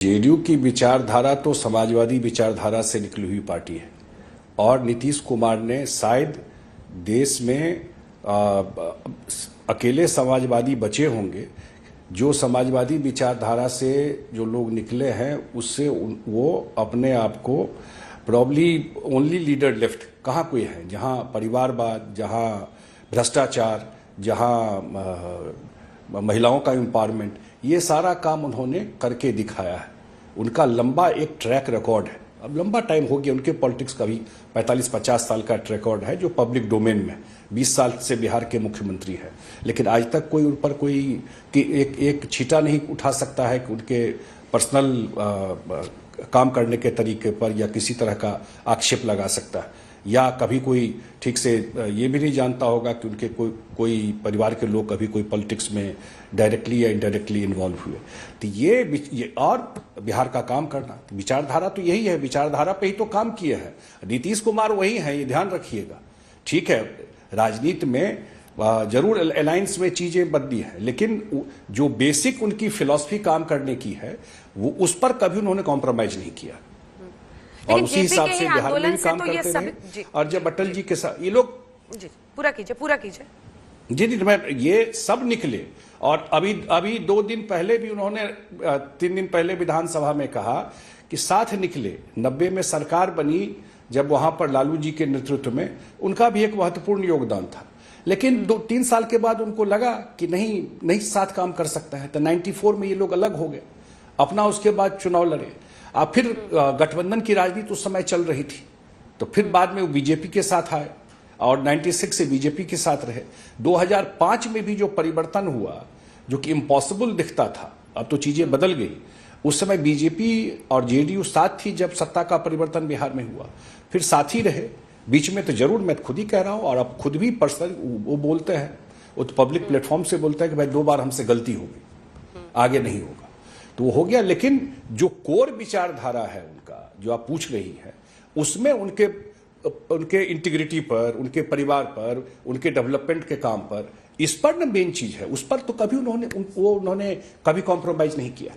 JDU की विचारधारा तो समाजवादी विचारधारा से निकली हुई पार्टी है और नीतीश कुमार ने शायद देश में अकेले समाजवादी बचे होंगे जो समाजवादी विचारधारा से जो लोग निकले हैं उससे वो अपने आप को प्रॉब्ली ओनली लीडर लेफ्ट कहाँ कोई है जहाँ परिवारवाद, जहाँ भ्रष्टाचार, जहाँ महिलाओं का एम्पावरमेंट, ये सारा काम उन्होंने करके दिखाया है। उनका लंबा एक ट्रैक रिकॉर्ड है। अब लंबा टाइम हो गया उनके पॉलिटिक्स का भी 45-50 साल का ट्रैक रिकॉर्ड है जो पब्लिक डोमेन में 20 साल से बिहार के मुख्यमंत्री हैं, लेकिन आज तक कोई उन पर कोई कि एक छींटा नहीं उठा सकता है कि उनके पर्सनल काम करने के तरीके पर या किसी तरह का आक्षेप लगा सकता है, या कभी कोई ठीक से ये भी नहीं जानता होगा कि उनके कोई परिवार के लोग कभी कोई पॉलिटिक्स में डायरेक्टली या इनडायरेक्टली इन्वॉल्व हुए। तो ये और बिहार का काम करना, तो विचारधारा तो यही है, विचारधारा पे ही तो काम किए हैं। नीतीश कुमार वही हैं, ये ध्यान रखिएगा। ठीक है, राजनीति में जरूर अलायंस में चीजें बदली हैं, लेकिन जो बेसिक उनकी फिलॉसफी काम करने की है वो उस पर कभी उन्होंने कॉम्प्रोमाइज नहीं किया और उसी हिसाब से बिहार में भी काम करते रहे। और जब अटल जी के साथ ये लोग पूरा कीजिए जी मैं ये सब निकले और अभी 2 दिन पहले भी उन्होंने 3 दिन पहले विधानसभा में कहा कि साथ निकले। 90 में सरकार बनी जब वहां पर लालू जी के नेतृत्व में, उनका भी एक महत्वपूर्ण योगदान था, लेकिन 2-3 साल के बाद उनको लगा कि नहीं साथ काम कर सकता है। तो 94 में ये लोग अलग हो गए अपना, उसके बाद चुनाव लड़े। अब फिर गठबंधन की राजनीति उस समय चल रही थी, तो फिर बाद में वो बीजेपी के साथ आए और 96 से बीजेपी के साथ रहे। 2005 में भी जो परिवर्तन हुआ जो कि इम्पॉसिबल दिखता था, अब तो चीजें बदल गई। उस समय बीजेपी और जेडीयू साथ थी जब सत्ता का परिवर्तन बिहार में हुआ, फिर साथ ही रहे। बीच में तो जरूर मैं खुद ही कह रहा हूं और अब खुद भी पर्सनल वो बोलते हैं, वो तो पब्लिक प्लेटफॉर्म से बोलते हैं कि भाई 2 बार हमसे गलती हो गई, आगे नहीं होगा, तो वो हो गया। लेकिन जो कोर विचारधारा है उनका जो आप पूछ रही है, उसमें उनके इंटीग्रिटी पर, उनके परिवार पर, उनके डेवलपमेंट के काम पर, इस पर ना मेन चीज है, उस पर तो कभी उन्होंने कभी कॉम्प्रोमाइज नहीं किया।